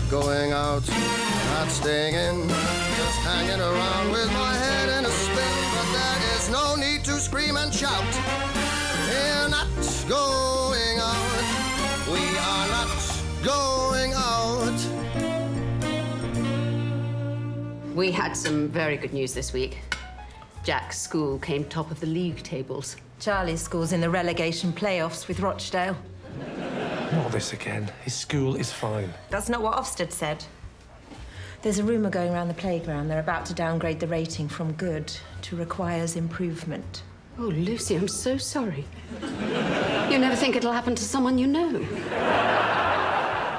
going out, not staying in, just hanging around with my head in a spin. But there is no need to scream and shout. We're not going out. We are not going out. We had some very good news this week. Jack's school came top of the league tables. Charlie's school's in the relegation playoffs with Rochdale. Not this again. His school is fine. That's not what Ofsted said. There's a rumour going around the playground. They're about to downgrade the rating from good to requires improvement. Oh, Lucy, I'm so sorry. You never think it'll happen to someone you know.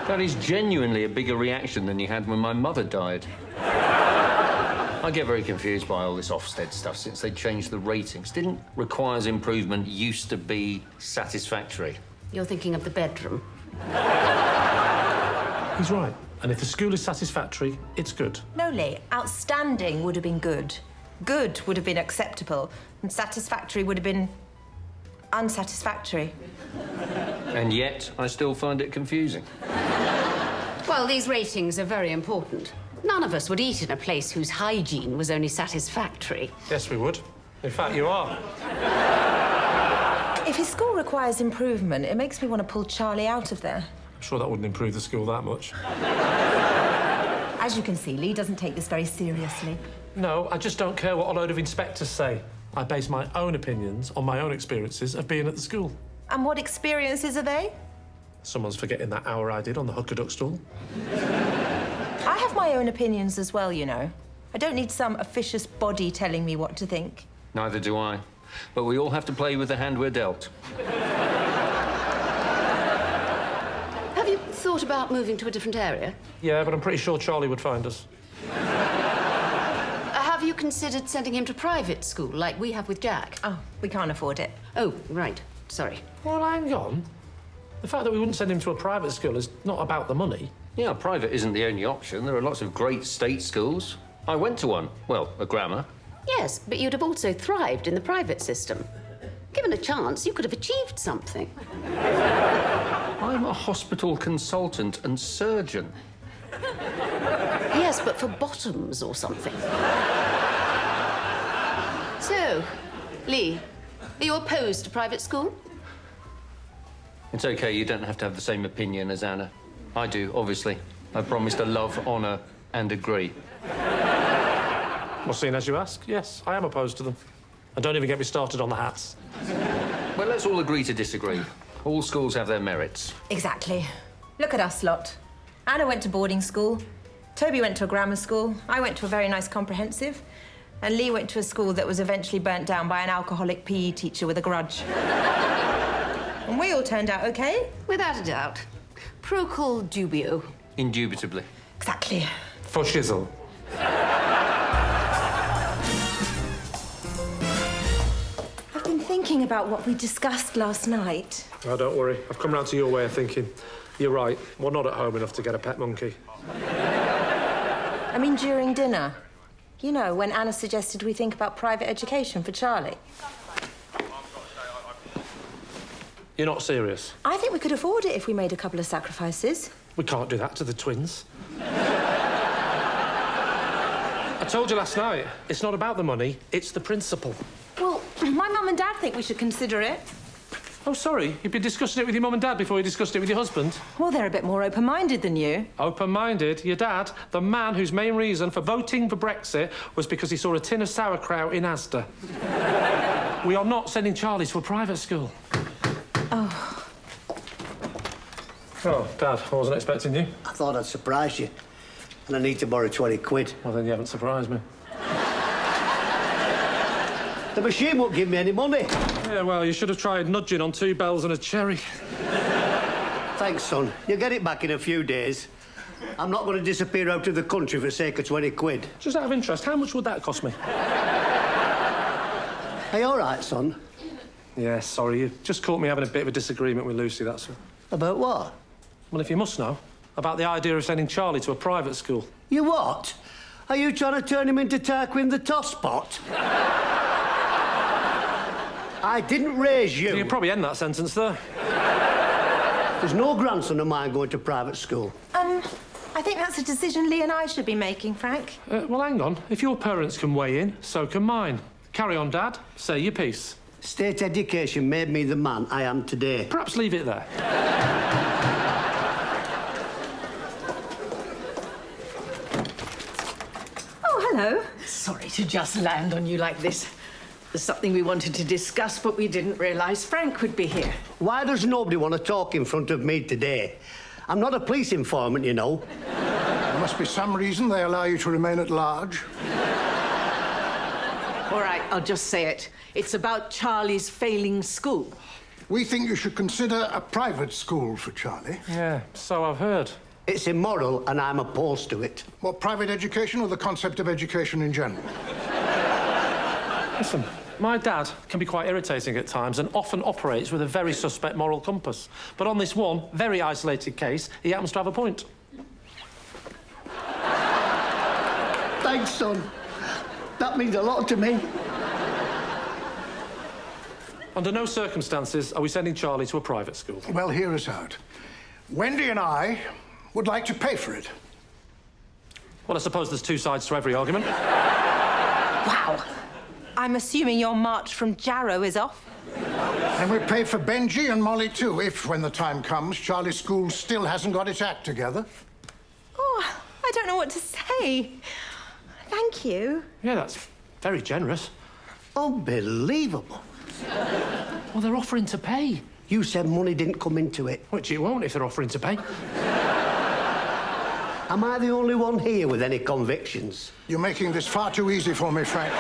That is genuinely a bigger reaction than you had when my mother died. I get very confused by all this Ofsted stuff since they changed the ratings. Didn't requires improvement used to be satisfactory? You're thinking of the bedroom. He's right. And if the school is satisfactory, it's good. No, Lee. Outstanding would have been good. Good would have been acceptable. And satisfactory would have been unsatisfactory. And yet, I still find it confusing. Well, these ratings are very important. None of us would eat in a place whose hygiene was only satisfactory. Yes, we would. In fact, you are. If his school requires improvement, it makes me want to pull Charlie out of there. I'm sure that wouldn't improve the school that much. As you can see, Lee doesn't take this very seriously. No, I just don't care what a load of inspectors say. I base my own opinions on my own experiences of being at the school. And what experiences are they? Someone's forgetting that hour I did on the hooker duck stool. I have my own opinions as well, you know. I don't need some officious body telling me what to think. Neither do I. But we all have to play with the hand we're dealt. Have you thought about moving to a different area? Yeah, but I'm pretty sure Charlie would find us. Have you considered sending him to private school, like we have with Jack? Oh, we can't afford it. Oh, right. Sorry. Well, hang on. The fact that we wouldn't send him to a private school is not about the money. Yeah, private isn't the only option. There are lots of great state schools. I went to one. Well, a grammar. Yes, but you'd have also thrived in the private system. Given a chance, you could have achieved something. I'm a hospital consultant and surgeon. Yes, but for bottoms or something. So, Lee, are you opposed to private school? It's OK, you don't have to have the same opinion as Anna. I do, obviously. I promised to love, honour and agree. Well, seeing as you ask, yes, I am opposed to them. And don't even get me started on the hats. Well, let's all agree to disagree. All schools have their merits. Exactly. Look at us lot. Anna went to boarding school. Toby went to a grammar school. I went to a very nice comprehensive. And Lee went to a school that was eventually burnt down by an alcoholic PE teacher with a grudge. And we all turned out OK. Without a doubt. Procul dubio. Indubitably. Exactly. For shizzle. I've been thinking about what we discussed last night. Oh, don't worry. I've come round to your way of thinking. You're right. We're not at home enough to get a pet monkey. I mean, during dinner. You know, when Anna suggested we think about private education for Charlie. You're not serious? I think we could afford it if we made a couple of sacrifices. We can't do that to the twins. I told you last night, it's not about the money, it's the principle. Well, my mum and dad think we should consider it. Oh, sorry. You've been discussing it with your mum and dad before you discussed it with your husband? Well, they're a bit more open-minded than you. Open-minded? Your dad, the man whose main reason for voting for Brexit was because he saw a tin of sauerkraut in Asda. We are not sending Charlie to a private school. Oh. Oh, Dad, I wasn't expecting you. I thought I'd surprise you. And I need to borrow 20 quid. Well, then you haven't surprised me. The machine won't give me any money. Yeah, well, you should have tried nudging on 2 bells and a cherry. Thanks, son. You'll get it back in a few days. I'm not going to disappear out of the country for the sake of 20 quid. Just out of interest, how much would that cost me? Are you all right, son? Yeah, sorry, you just caught me having a bit of a disagreement with Lucy, that's all. About what? Well, if you must know, about the idea of sending Charlie to a private school. You what? Are you trying to turn him into Tarquin the tosspot? I didn't raise you. You can probably end that sentence there. There's no grandson of mine going to private school. I think that's a decision Lee and I should be making, Frank. Well, hang on. If your parents can weigh in, so can mine. Carry on, Dad. Say your piece. State education made me the man I am today. Perhaps leave it there. Oh, hello. Sorry to just land on you like this. There's something we wanted to discuss, but we didn't realise Frank would be here. Why does nobody want to talk in front of me today? I'm not a police informant, you know. There must be some reason they allow you to remain at large. All right, I'll just say it. It's about Charlie's failing school. We think you should consider a private school for Charlie. Yeah, so I've heard. It's immoral and I'm opposed to it. What, private education or the concept of education in general? Listen, my dad can be quite irritating at times and often operates with a very suspect moral compass. But on this one very isolated case, he happens to have a point. Thanks, son. That means a lot to me. Under no circumstances are we sending Charlie to a private school. Well, hear us out. Wendy and I would like to pay for it. Well, I suppose there's two sides to every argument. Wow. I'm assuming your march from Jarrow is off. And we pay for Benji and Molly too, if, when the time comes, Charlie's school still hasn't got its act together. Oh, I don't know what to say. Thank you. Yeah, that's very generous. Unbelievable. Well, they're offering to pay. You said money didn't come into it. Which it won't if they're offering to pay. Am I the only one here with any convictions? You're making this far too easy for me, Frank.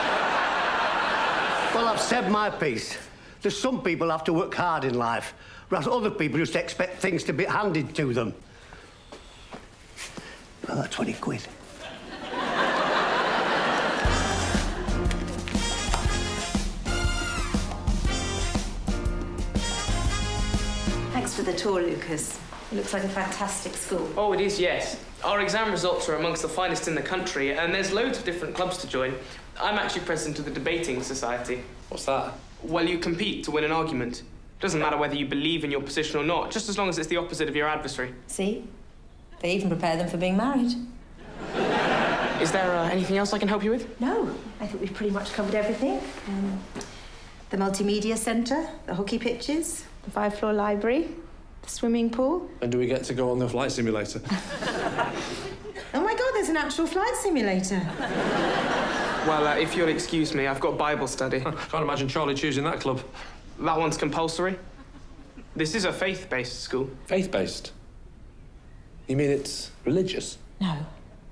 Well, I've said my piece. There's some people have to work hard in life, whereas other people just expect things to be handed to them. Well, that's 20 quid. Thanks for the tour, Lucas. It looks like a fantastic school. Oh, it is, yes. Our exam results are amongst the finest in the country, and there's loads of different clubs to join. I'm actually president of the debating society. What's that? Well, you compete to win an argument. Doesn't matter whether you believe in your position or not, just as long as it's the opposite of your adversary. See? They even prepare them for being married. Is there anything else I can help you with? No, I think we've pretty much covered everything. The multimedia centre, the hockey pitches, the 5-floor library, the swimming pool. And do we get to go on the flight simulator? Oh my God, there's an actual flight simulator. Well, if you'll excuse me, I've got Bible study. Can't imagine Charlie choosing that club. That one's compulsory. This is a faith-based school. Faith-based? You mean it's religious? No,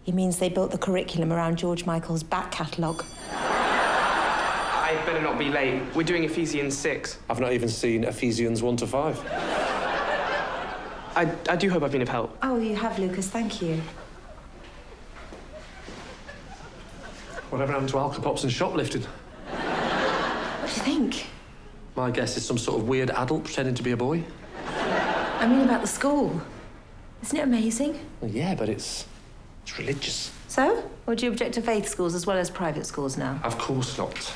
he means they built the curriculum around George Michael's back catalogue. I better not be late. We're doing Ephesians 6. I've not even seen Ephesians 1 to 5. I do hope I've been of help. Oh, you have, Lucas, thank you. Whatever happened to alcopops and shoplifting? What do you think? My guess is some sort of weird adult pretending to be a boy. I mean about the school. Isn't it amazing? Well, yeah, but it's religious. So? Or do you object to faith schools as well as private schools now? Of course not.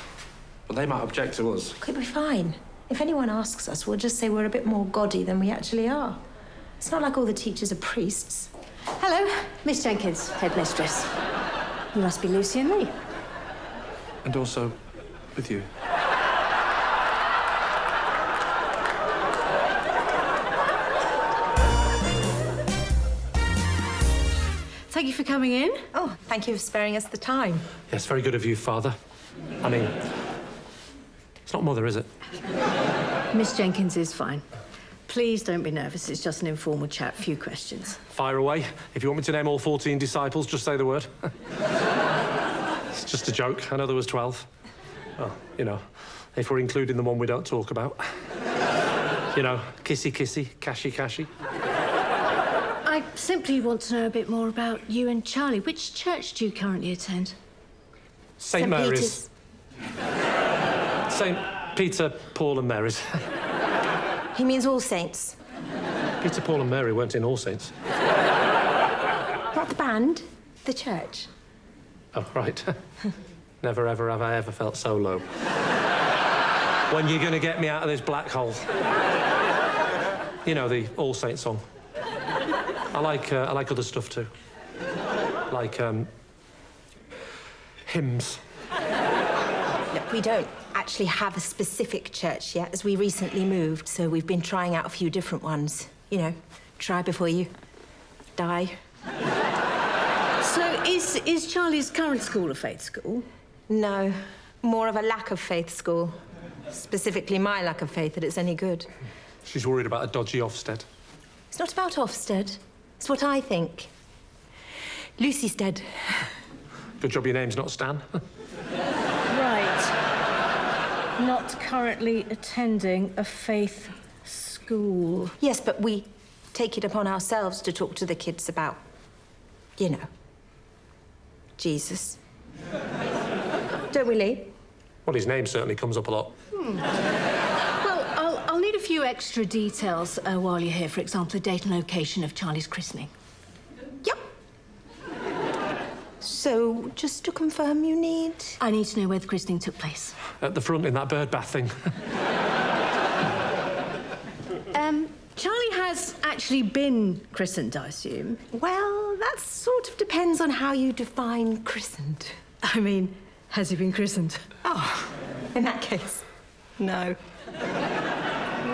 But they might object to us. Could be fine. If anyone asks us, we'll just say we're a bit more gaudy than we actually are. It's not like all the teachers are priests. Hello, Miss Jenkins, headmistress. You must be Lucy and Lee. And also with you. Thank you for coming in. Oh, thank you for sparing us the time. Yes, very good of you, Father. I mean, it's not Mother, is it? Miss Jenkins is fine. Please don't be nervous. It's just an informal chat. Few questions. Fire away. If you want me to name all 14 disciples, just say the word. It's just a joke. I know there was 12. Well, you know, if we're including the one we don't talk about. You know, kissy kissy, cashy cashy. I simply want to know a bit more about you and Charlie. Which church do you currently attend? St. Mary's. St. Peter, Paul and Mary's. He means All Saints. Peter, Paul and Mary weren't in All Saints. Not the band, the church. Oh, right. Never, ever have I ever felt so low. When you're going to get me out of this black hole? You know, the All Saints song. I like other stuff too. Like, hymns. Look, we don't actually have a specific church yet, as we recently moved, so we've been trying out a few different ones. You know, try before you die. So is Charlie's current school a faith school? No, more of a lack of faith school. Specifically my lack of faith that it's any good. She's worried about a dodgy Ofsted. It's not about Ofsted. It's what I think. Lucy's dead. Good job your name's not Stan. Right. Not currently attending a faith school. Yes, but we take it upon ourselves to talk to the kids about, you know, Jesus. Don't we, Lee? Well, his name certainly comes up a lot. Well, I'll need a few extra details while you're here. For example, the date and location of Charlie's christening. Yep. So, just to confirm, you need... I need to know where the christening took place. At the front in that bird bath thing. Charlie has actually been christened, I assume. Well, that sort of depends on how you define christened. I mean, has he been christened? Oh, in that case, no.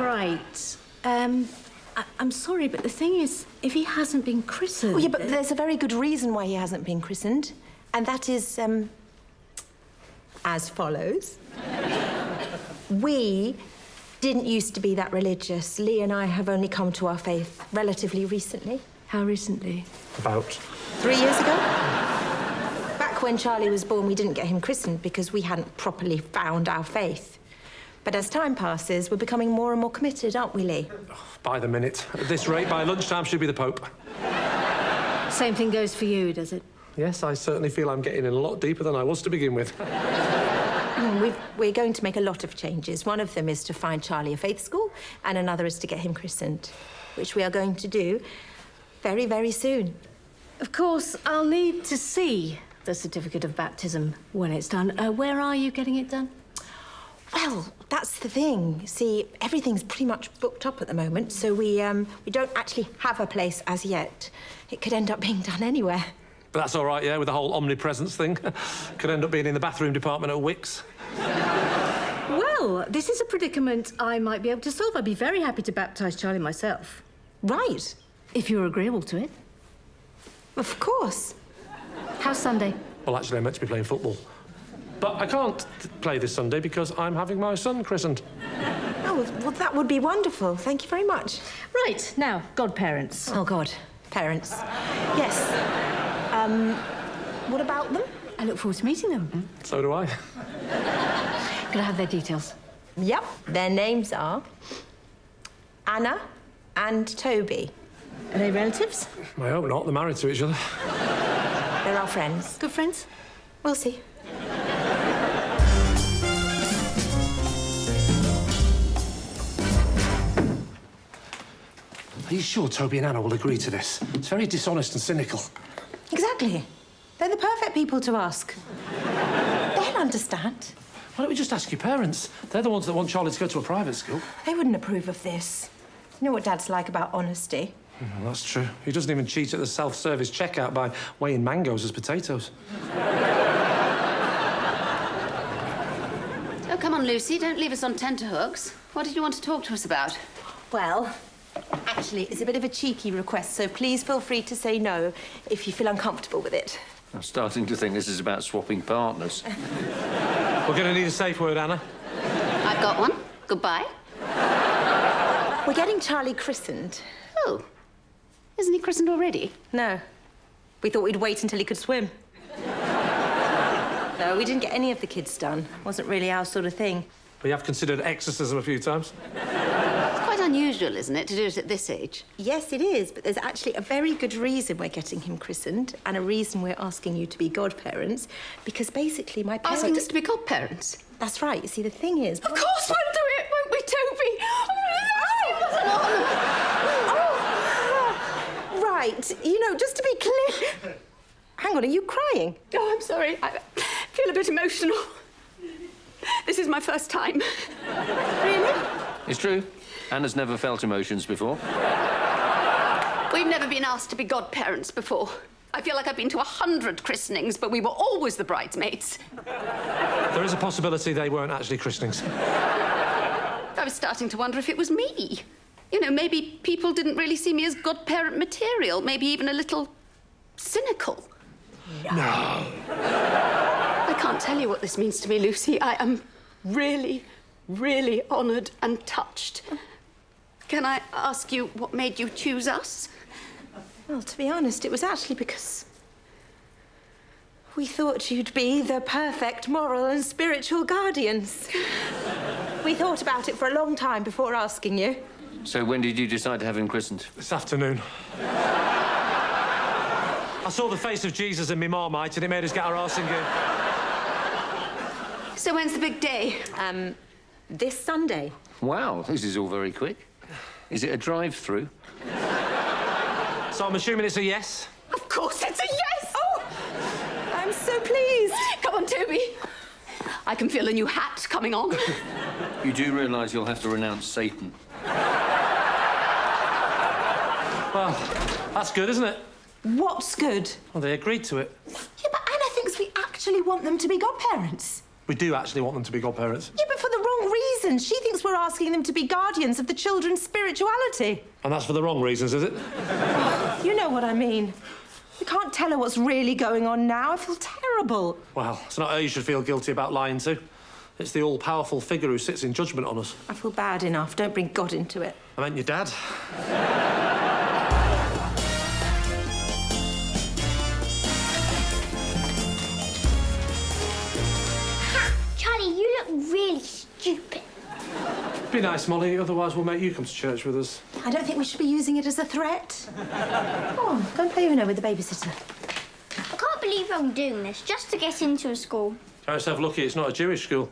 Right. I'm sorry, but the thing is, if he hasn't been christened... Oh, yeah, but there's a very good reason why he hasn't been christened, and that is, as follows. We didn't used to be that religious. Lee and I have only come to our faith relatively recently. How recently? About 3 years ago. Back when Charlie was born, we didn't get him christened because we hadn't properly found our faith. But as time passes, we're becoming more and more committed, aren't we, Lee? by the minute. At this rate, by lunchtime, she'll be the Pope. Same thing goes for you, does it? Yes, I certainly feel I'm getting in a lot deeper than I was to begin with. We're going to make a lot of changes. One of them is to find Charlie a faith school, and another is to get him christened, which we are going to do very, very soon. Of course, I'll need to see the certificate of baptism when it's done. Where are you getting it done? Well, that's the thing. See, everything's pretty much booked up at the moment, so we don't actually have a place as yet. It could end up being done anywhere. But that's all right, yeah, with the whole omnipresence thing. Could end up being in the bathroom department at Wickes. Well, this is a predicament I might be able to solve. I'd be very happy to baptise Charlie myself. Right. If you're agreeable to it. Of course. How's Sunday? Well, actually, I'm meant to be playing football. But I can't play this Sunday because I'm having my son christened. Oh, well, that would be wonderful. Thank you very much. Right, now, godparents. Oh, God. Parents. Yes. What about them? I look forward to meeting them. So do I. Can I have their details? Yep. Their names are Anna and Toby. Are they relatives? I hope not. They're married to each other. They're our friends. Good friends? We'll see. Are you sure Toby and Anna will agree to this? It's very dishonest and cynical. Exactly. They're the perfect people to ask. They'll understand. Why don't we just ask your parents? They're the ones that want Charlie to go to a private school. They wouldn't approve of this. You know what Dad's like about honesty. Well, that's true. He doesn't even cheat at the self-service checkout by weighing mangoes as potatoes. Oh, come on, Lucy. Don't leave us on tenterhooks. What did you want to talk to us about? Well, actually, it's a bit of a cheeky request, so please feel free to say no if you feel uncomfortable with it. I'm starting to think this is about swapping partners. We're going to need a safe word, Anna. I've got one. Goodbye. We're getting Charlie christened. Oh. Isn't he christened already? No. We thought we'd wait until he could swim. No, we didn't get any of the kids done. Wasn't really our sort of thing. We have considered exorcism a few times. It's quite unusual, isn't it, to do it at this age? Yes, it is, but there's actually a very good reason we're getting him christened and a reason we're asking you to be godparents, because basically my parents... Asking us to be godparents? That's right. You see, the thing is... Of course we'll do it, won't we, Toby? Right. You know, just to be clear... Hang on, are you crying? Oh, I'm sorry. I feel a bit emotional. This is my first time. Really? It's true. Anna's never felt emotions before. We've never been asked to be godparents before. I feel like I've been to 100 christenings, but we were always the bridesmaids. There is a possibility they weren't actually christenings. I was starting to wonder if it was me. You know, maybe people didn't really see me as godparent material, maybe even a little cynical. No. I can't tell you what this means to me, Lucy. I am really, really honoured and touched. Can I ask you what made you choose us? Well, to be honest, it was actually because we thought you'd be the perfect moral and spiritual guardians. We thought about it for a long time before asking you. So when did you decide to have him christened? This afternoon. I saw the face of Jesus in me Marmite and it made us get our arse in gear. So when's the big day? This Sunday. Wow, this is all very quick. Is it a drive-through? So I'm assuming it's a yes? Of course it's a yes! Oh! I'm so pleased. Come on, Toby. I can feel a new hat coming on. You do realise you'll have to renounce Satan. Well, that's good, isn't it? What's good? Well, they agreed to it. Yeah, but Anna thinks we actually want them to be godparents. We do actually want them to be godparents. Yeah, but for the wrong reasons. She thinks we're asking them to be guardians of the children's spirituality. And that's for the wrong reasons, is it? You know what I mean. We can't tell her what's really going on now. I feel terrible. Well, it's not her you should feel guilty about lying to. It's the all-powerful figure who sits in judgment on us. I feel bad enough. Don't bring God into it. I meant your dad. Charlie, you look really stupid. Be nice, Molly, otherwise we'll make you come to church with us. I don't think we should be using it as a threat. Go on, go and play Uno with the babysitter. I can't believe I'm doing this just to get into a school. Count yourself lucky it's not a Jewish school.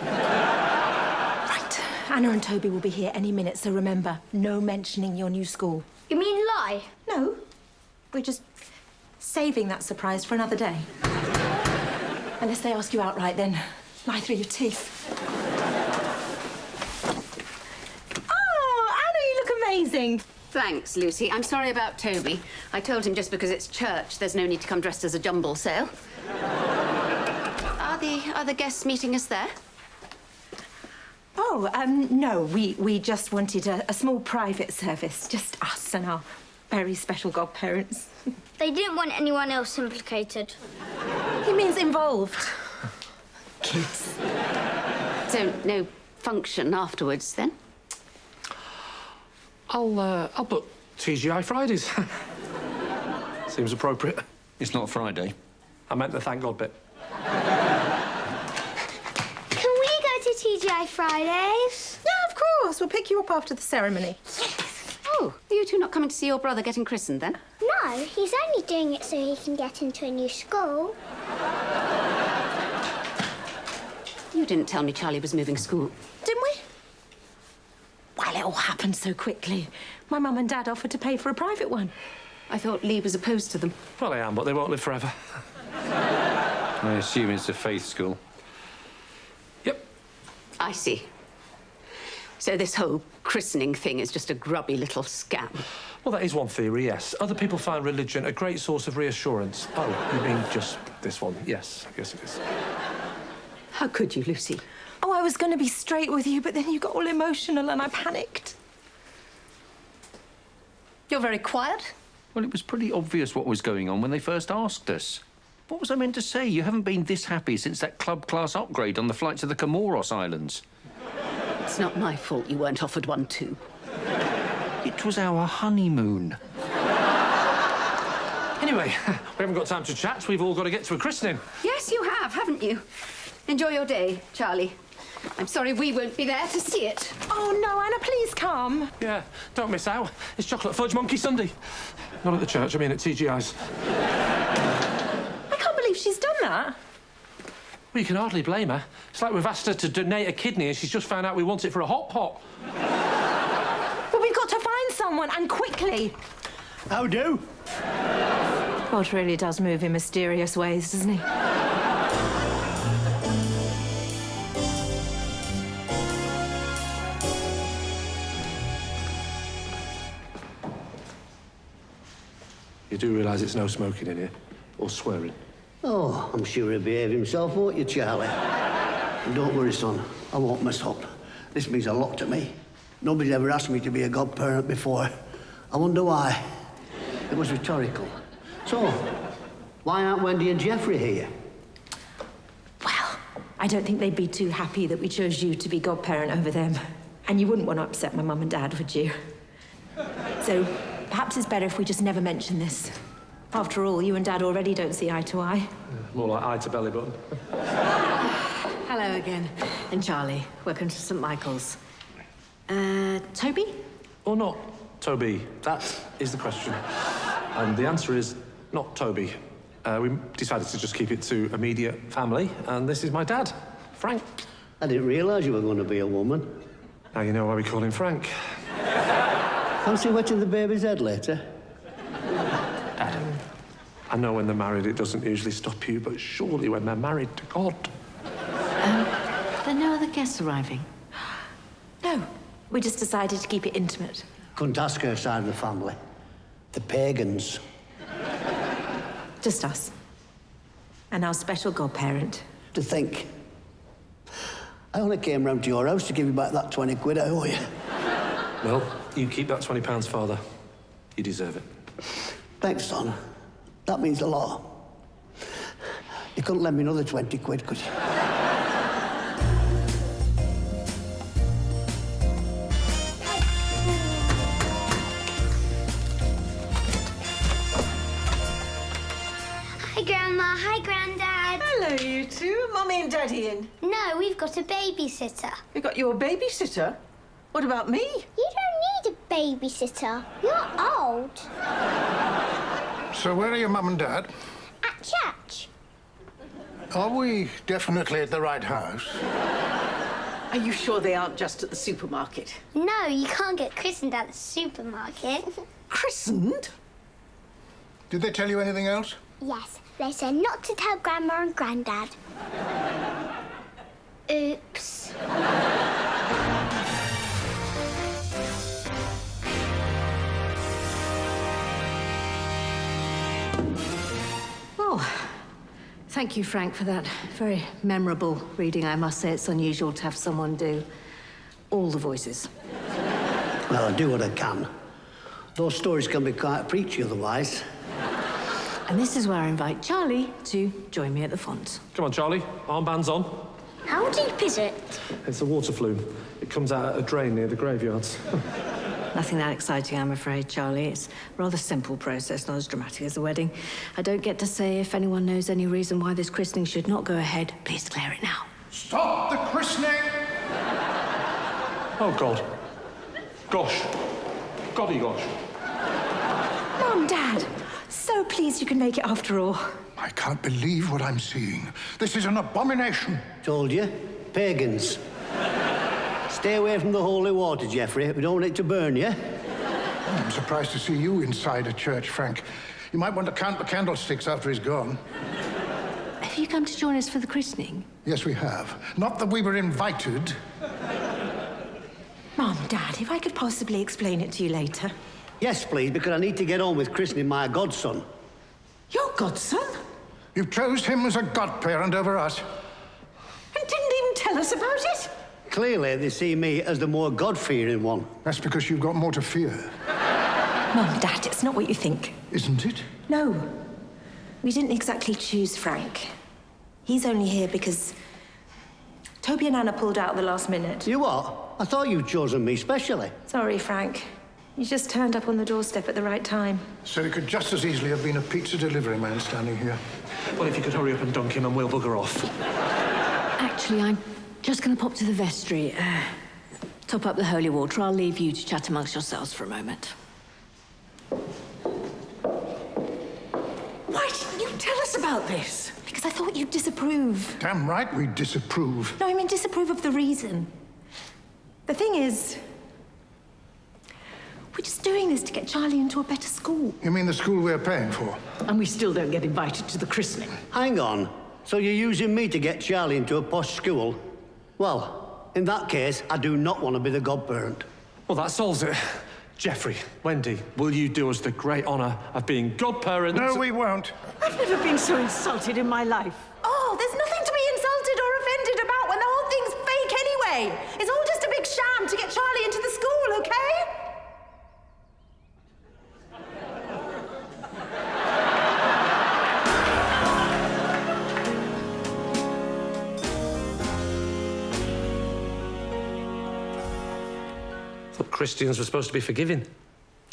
Right, Anna and Toby will be here any minute, so remember, no mentioning your new school. You mean lie? No, we're just saving that surprise for another day. Unless they ask you outright, then lie through your teeth. Oh, Anna, you look amazing. Thanks, Lucy. I'm sorry about Toby. I told him just because it's church, there's no need to come dressed as a jumble sale. Are the other guests meeting us there? Oh, no, we just wanted a small private service. Just us and our very special godparents. They didn't want anyone else implicated. He means involved. Kids. So, no function afterwards, then? I'll book TGI Fridays. Seems appropriate. It's not Friday. I meant the thank God bit. Can we go to TGI Fridays? Yeah, of course. We'll pick you up after the ceremony. Oh, are you two not coming to see your brother getting christened, then? No, he's only doing it so he can get into a new school. You didn't tell me Charlie was moving school. Didn't we? Well, it all happened so quickly. My mum and dad offered to pay for a private one. I thought Lee was opposed to them. Well, I am, but they won't live forever. I assume it's a faith school. Yep. I see. So this whole christening thing is just a grubby little scam. Well, that is one theory, yes. Other people find religion a great source of reassurance. Oh, you mean just this one? Yes, I guess it is. How could you, Lucy? Oh, I was going to be straight with you, but then you got all emotional and I panicked. You're very quiet. Well, it was pretty obvious what was going on when they first asked us. What was I meant to say? You haven't been this happy since that club class upgrade on the flight to the Comoros Islands. It's not my fault you weren't offered one too. It was our honeymoon. Anyway, we haven't got time to chat. We've all got to get to a christening. Yes, you have, haven't you? Enjoy your day, Charlie. I'm sorry we won't be there to see it. Oh, no, Anna, please come. Yeah, don't miss out. It's Chocolate Fudge Monkey Sunday. Not at the church, I mean at TGI's. I can't believe she's done that. Well, you can hardly blame her. It's like we've asked her to donate a kidney and she's just found out we want it for a hot pot. But we've got to find someone, and quickly. How do? God really does move in mysterious ways, doesn't he? You do realise it's no smoking in here? Or swearing? Oh, I'm sure he'll behave himself, won't you, Charlie? And don't worry, son. I won't mess up. This means a lot to me. Nobody's ever asked me to be a godparent before. I wonder why. It was rhetorical. So, why aren't Wendy and Geoffrey here? Well, I don't think they'd be too happy that we chose you to be godparent over them. And you wouldn't want to upset my mum and dad, would you? So, perhaps it's better if we just never mention this. After all, you and Dad already don't see eye to eye. Yeah, more like eye to belly button. Hello again. And Charlie, welcome to St. Michael's. Toby? Or not Toby? That is the question. And the answer is not Toby. We decided to just keep it to immediate family, and this is my dad, Frank. I didn't realise you were going to be a woman. Now you know why we call him Frank. Fancy wetting the baby's head later? Dad, I know when they're married it doesn't usually stop you, but surely when they're married to God... Are there no other guests arriving? No, we just decided to keep it intimate. Couldn't ask her side of the family. The pagans. Just us. And our special godparent. To think. I only came round to your house to give you back that 20 quid I owe you. Well, you keep that £20, Father. You deserve it. Thanks, son. That means a lot. You couldn't lend me another 20 quid, could you? Hi, Grandma. Hi, Grandad. Hello, you two. Mummy and Daddy in. No, we've got a babysitter. You got your babysitter? What about me? You don't need a babysitter. You're old. So where are your mum and dad? At church. Are we definitely at the right house? Are you sure they aren't just at the supermarket? No, you can't get christened at the supermarket. Christened? Did they tell you anything else? Yes, they said not to tell Grandma and Grandad. Oops. Well, thank you, Frank, for that very memorable reading. I must say it's unusual to have someone do all the voices. Well, I do what I can. Those stories can be quite preachy otherwise. And this is where I invite Charlie to join me at the font. Come on, Charlie. Armbands on. How deep is it? It's a water flume. It comes out at a drain near the graveyards. Nothing that exciting, I'm afraid, Charlie. It's a rather simple process, not as dramatic as the wedding. I don't get to say if anyone knows any reason why this christening should not go ahead. Please declare it now. Stop the christening! Oh, God. Gosh. Goddy gosh. Mum, Dad, so pleased you can make it after all. I can't believe what I'm seeing. This is an abomination. Told you. Pagans. Stay away from the holy water, Geoffrey. We don't want it to burn you. I'm surprised to see you inside a church, Frank. You might want to count the candlesticks after he's gone. Have you come to join us for the christening? Yes, we have. Not that we were invited. Mum, Dad, if I could possibly explain it to you later. Yes, please, because I need to get on with christening my godson. Your godson? You chose him as a godparent over us. And didn't even tell us about it? Clearly, they see me as the more God-fearing one. That's because you've got more to fear. Mum, Dad, it's not what you think. Isn't it? No. We didn't exactly choose Frank. He's only here because Toby and Anna pulled out at the last minute. You what? I thought you'd chosen me specially. Sorry, Frank. You just turned up on the doorstep at the right time. So it could just as easily have been a pizza delivery man standing here. Well, if you could hurry up and dunk him and we'll bugger off. Actually, I'm just going to pop to the vestry, top up the holy water. I'll leave you to chat amongst yourselves for a moment. Why didn't you tell us about this? Because I thought you'd disapprove. Damn right we disapprove. No, I mean disapprove of the reason. The thing is, we're just doing this to get Charlie into a better school. You mean the school we're paying for? And we still don't get invited to the christening. Hang on. So you're using me to get Charlie into a posh school? Well, in that case, I do not want to be the godparent. Well, that solves it. Jeffrey, Wendy, will you do us the great honour of being godparents? No, we won't. I've never been so insulted in my life. Oh, there's nothing to be insulted or offended about when the whole thing's fake anyway. It's all just a big sham to get Charlie into the school, okay? Thought Christians were supposed to be forgiving.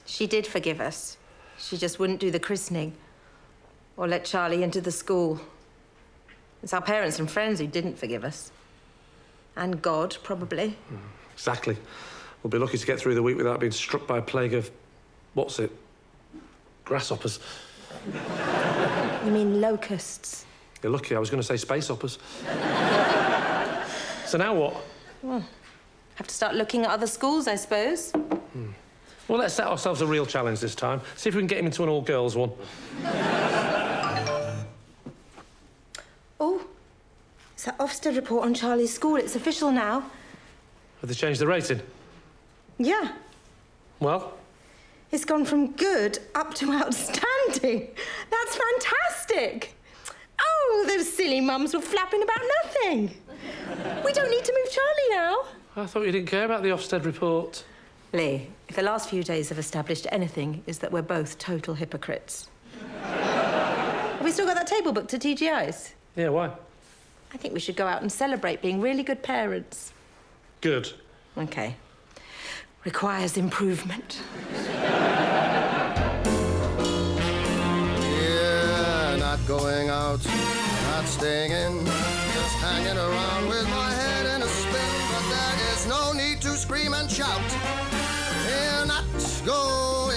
She did forgive us. She just wouldn't do the christening or let Charlie into the school. It's our parents and friends who didn't forgive us. And God, probably. Exactly. We'll be lucky to get through the week without being struck by a plague of... what's it? Grasshoppers. You mean locusts? You're lucky. I was going to say space hoppers. So now what? Well, have to start looking at other schools, I suppose. Well, let's set ourselves a real challenge this time. See if we can get him into an all-girls one. Oh, it's that Ofsted report on Charlie's school. It's official now. Have they changed the rating? Yeah. Well? It's gone from good up to outstanding. That's fantastic. Oh, those silly mums were flapping about nothing. We don't need to move Charlie now. I thought you didn't care about the Ofsted report. Lee, if the last few days have established anything, is that we're both total hypocrites. Have we still got that table booked to TGI's? Yeah, why? I think we should go out and celebrate being really good parents. Good. OK. Requires improvement. Yeah, not going out, not staying in, just hanging around with my head in a spin. But there is no need to scream and shout. We're not going